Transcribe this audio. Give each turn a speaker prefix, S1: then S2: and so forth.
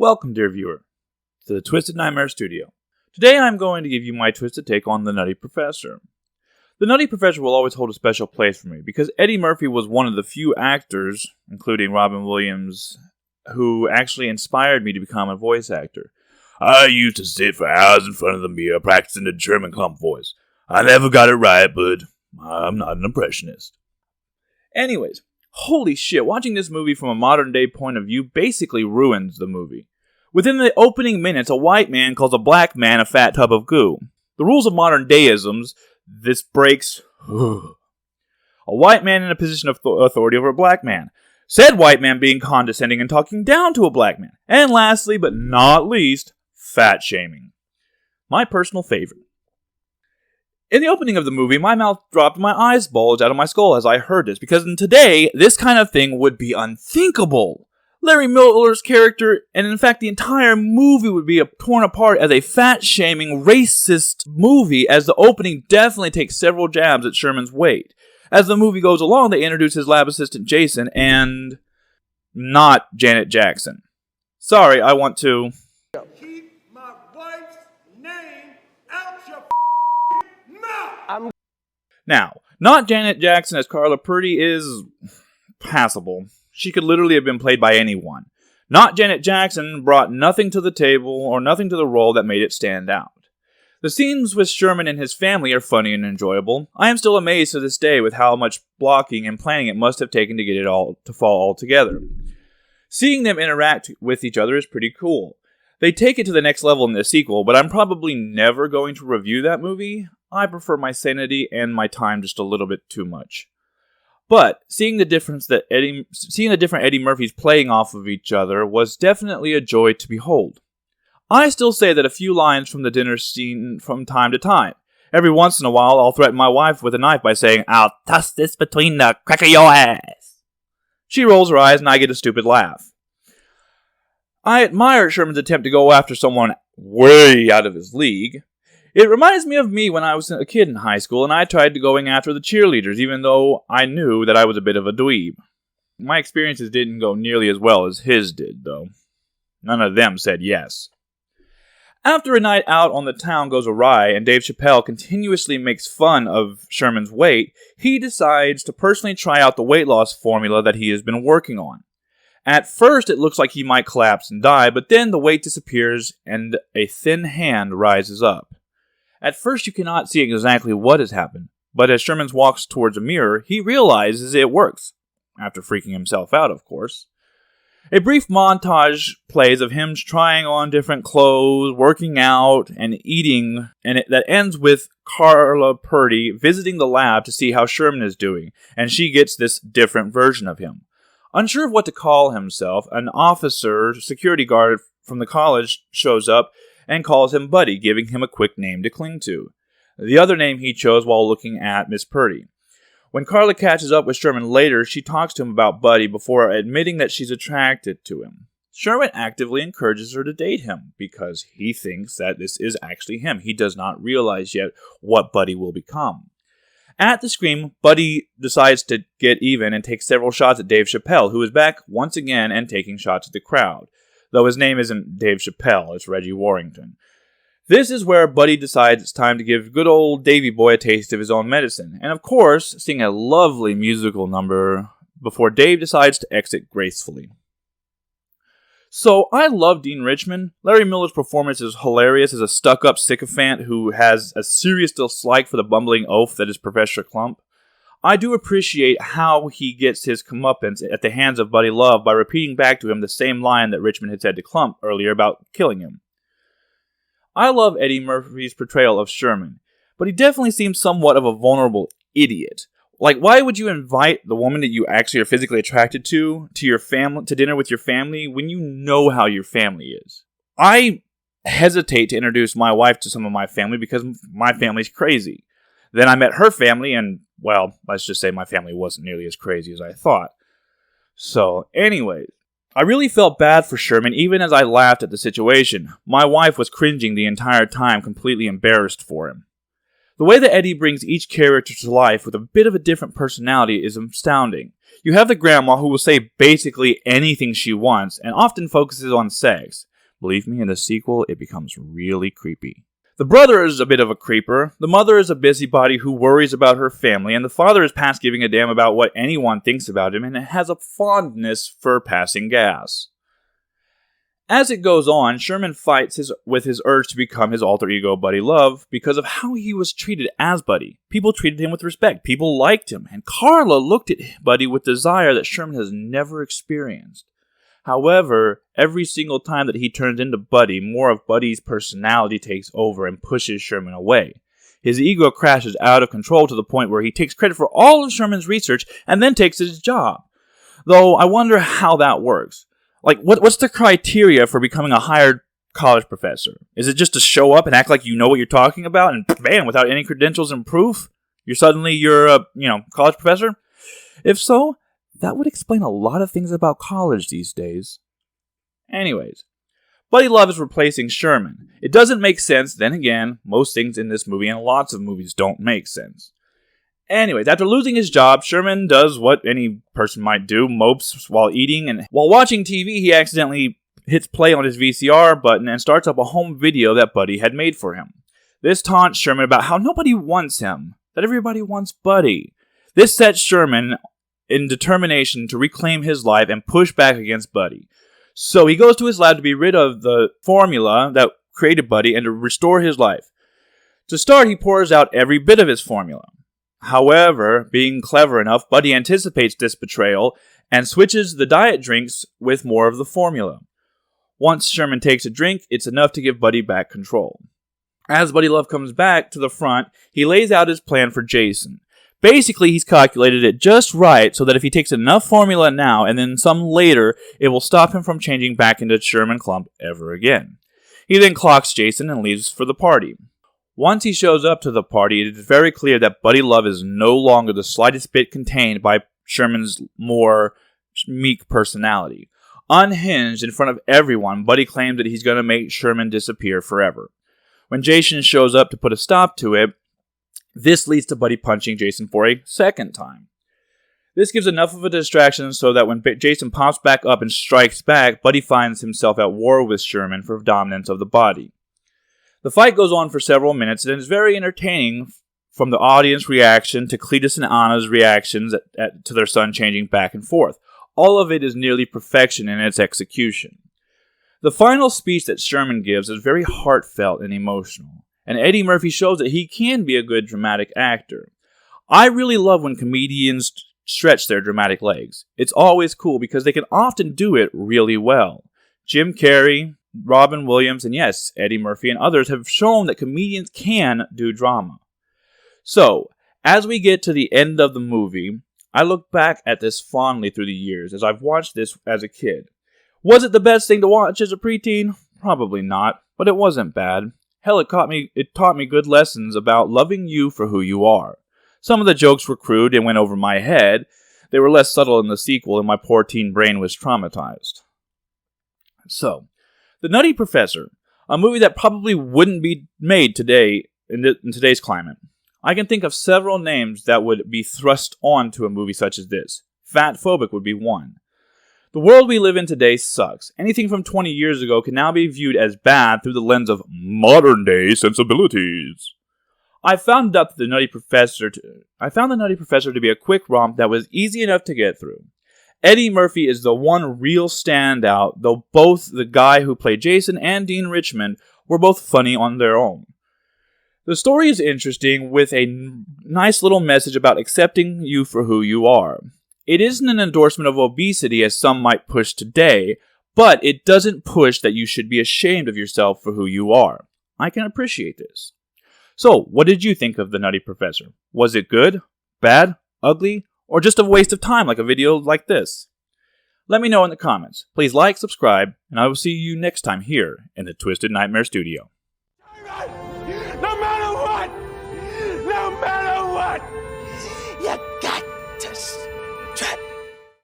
S1: Welcome, dear viewer, to the Twisted Nightmare Studio. Today I'm going to give you my twisted take on the Nutty Professor. The Nutty Professor will always hold a special place for me because Eddie Murphy was one of the few actors, including Robin Williams, who actually inspired me to become a voice actor. I used to sit for hours in front of the mirror practicing the German clump voice. I never got it right, but I'm not an impressionist. Anyways, holy shit, watching this movie from a modern day point of view basically ruins the movie. Within the opening minutes, a white man calls a black man a fat tub of goo. The rules of modern deisms, this breaks a white man in a position of authority over a black man. Said white man being condescending and talking down to a black man. And lastly, but not least, fat shaming. My personal favorite. In the opening of the movie, my mouth dropped and my eyes bulged out of my skull as I heard this, because today, this kind of thing would be unthinkable. Larry Miller's character, and in fact the entire movie, would be torn apart as a fat-shaming, racist movie, as the opening definitely takes several jabs at Sherman's weight. As the movie goes along, they introduce his lab assistant Jason, and not Janet Jackson. Sorry, I want to...
S2: Keep my wife's name out your mouth!
S1: Now, not Janet Jackson as Carla Purdy is passable. She could literally have been played by anyone. Not Janet Jackson brought nothing to the table or nothing to the role that made it stand out. The scenes with Sherman and his family are funny and enjoyable. I am still amazed to this day with how much blocking and planning it must have taken to get it all to fall all together. Seeing them interact with each other is pretty cool. They take it to the next level in the sequel, but I'm probably never going to review that movie. I prefer my sanity and my time just a little bit too much. But seeing the different Eddie Murphys playing off of each other was definitely a joy to behold. I still say that a few lines from the dinner scene from time to time. Every once in a while, I'll threaten my wife with a knife by saying, "I'll toss this between the crack of your ass." She rolls her eyes and I get a stupid laugh. I admire Sherman's attempt to go after someone way out of his league. It reminds me of me when I was a kid in high school and I tried going after the cheerleaders even though I knew that I was a bit of a dweeb. My experiences didn't go nearly as well as his did, though. None of them said yes. After a night out on the town goes awry and Dave Chappelle continuously makes fun of Sherman's weight, he decides to personally try out the weight loss formula that he has been working on. At first, it looks like he might collapse and die, but then the weight disappears and a thin hand rises up. At first, you cannot see exactly what has happened, but as Sherman walks towards a mirror, he realizes it works. After freaking himself out, of course. A brief montage plays of him trying on different clothes, working out, and eating, and that ends with Carla Purdy visiting the lab to see how Sherman is doing, and she gets this different version of him. Unsure of what to call himself, an officer, security guard from the college, shows up and calls him Buddy, giving him a quick name to cling to. The other name he chose while looking at Miss Purdy. When Carla catches up with Sherman later, she talks to him about Buddy before admitting that she's attracted to him. Sherman actively encourages her to date him because he thinks that this is actually him. He does not realize yet what Buddy will become. At the scream, Buddy decides to get even and take several shots at Dave Chappelle, who is back once again and taking shots at the crowd. Though his name isn't Dave Chappelle, it's Reggie Warrington. This is where Buddy decides it's time to give good old Davy Boy a taste of his own medicine, and of course, sing a lovely musical number before Dave decides to exit gracefully. So, I love Dean Richmond. Larry Miller's performance is hilarious as a stuck-up sycophant who has a serious dislike for the bumbling oaf that is Professor Clump. I do appreciate how he gets his comeuppance at the hands of Buddy Love by repeating back to him the same line that Richmond had said to Clump earlier about killing him. I love Eddie Murphy's portrayal of Sherman, but he definitely seems somewhat of a vulnerable idiot. Like, why would you invite the woman that you actually are physically attracted to your family, to dinner with your family, when you know how your family is? I hesitate to introduce my wife to some of my family because my family's crazy. Then I met her family, and, well, let's just say my family wasn't nearly as crazy as I thought. So, anyways, I really felt bad for Sherman even as I laughed at the situation. My wife was cringing the entire time, completely embarrassed for him. The way that Eddie brings each character to life with a bit of a different personality is astounding. You have the grandma who will say basically anything she wants and often focuses on sex. Believe me, in the sequel, it becomes really creepy. The brother is a bit of a creeper, the mother is a busybody who worries about her family, and the father is past giving a damn about what anyone thinks about him and has a fondness for passing gas. As it goes on, Sherman fights with his urge to become his alter ego Buddy Love because of how he was treated as Buddy. People treated him with respect, people liked him, and Carla looked at Buddy with desire that Sherman has never experienced. However, every single time that he turns into Buddy, more of Buddy's personality takes over and pushes Sherman away. His ego crashes out of control to the point where he takes credit for all of Sherman's research and then takes his job. Though I wonder how that works. Like, what's the criteria for becoming a hired college professor? Is it just to show up and act like you know what you're talking about and bam, without any credentials and proof, you're a college professor? If so, that would explain a lot of things about college these days. Anyways, Buddy Love is replacing Sherman. It doesn't make sense. Then again, most things in this movie and lots of movies don't make sense. Anyways, after losing his job, Sherman does what any person might do, mopes while eating, and while watching TV, he accidentally hits play on his VCR button and starts up a home video that Buddy had made for him. This taunts Sherman about how nobody wants him, that everybody wants Buddy. This sets Sherman in determination to reclaim his life and push back against Buddy. So he goes to his lab to be rid of the formula that created Buddy and to restore his life. To start, he pours out every bit of his formula. However, being clever enough, Buddy anticipates this betrayal and switches the diet drinks with more of the formula. Once Sherman takes a drink, it's enough to give Buddy back control. As Buddy Love comes back to the front, he lays out his plan for Jason. Basically, he's calculated it just right so that if he takes enough formula now and then some later, it will stop him from changing back into Sherman Clump ever again. He then clocks Jason and leaves for the party. Once he shows up to the party, it is very clear that Buddy Love is no longer the slightest bit contained by Sherman's more meek personality. Unhinged in front of everyone, Buddy claims that he's going to make Sherman disappear forever. When Jason shows up to put a stop to it, this leads to Buddy punching Jason for a second time. This gives enough of a distraction so that when Jason pops back up and strikes back, Buddy finds himself at war with Sherman for dominance of the body. The fight goes on for several minutes and is very entertaining, from the audience reaction to Cletus and Anna's reactions to their son changing back and forth. All of it is nearly perfection in its execution. The final speech that Sherman gives is very heartfelt and emotional, and Eddie Murphy shows that he can be a good dramatic actor. I really love when comedians stretch their dramatic legs. It's always cool because they can often do it really well. Jim Carrey, Robin Williams, and yes, Eddie Murphy and others have shown that comedians can do drama. So, as we get to the end of the movie, I look back at this fondly through the years as I've watched this as a kid. Was it the best thing to watch as a preteen? Probably not, but it wasn't bad. Hell, it taught me good lessons about loving you for who you are. Some of the jokes were crude and went over my head. They were less subtle in the sequel, and my poor teen brain was traumatized. So, The Nutty Professor, a movie that probably wouldn't be made today in today's climate. I can think of several names that would be thrust onto a movie such as this. Fatphobic would be one. The world we live in today sucks. Anything from 20 years ago can now be viewed as bad through the lens of modern-day sensibilities. I found the Nutty Professor to be a quick romp that was easy enough to get through. Eddie Murphy is the one real standout, though both the guy who played Jason and Dean Richmond were both funny on their own. The story is interesting, with a nice little message about accepting you for who you are. It isn't an endorsement of obesity as some might push today, but it doesn't push that you should be ashamed of yourself for who you are. I can appreciate this. So, what did you think of The Nutty Professor? Was it good, bad, ugly, or just a waste of time like a video like this? Let me know in the comments. Please like, subscribe, and I will see you next time here in the Twisted Nightmare Studio.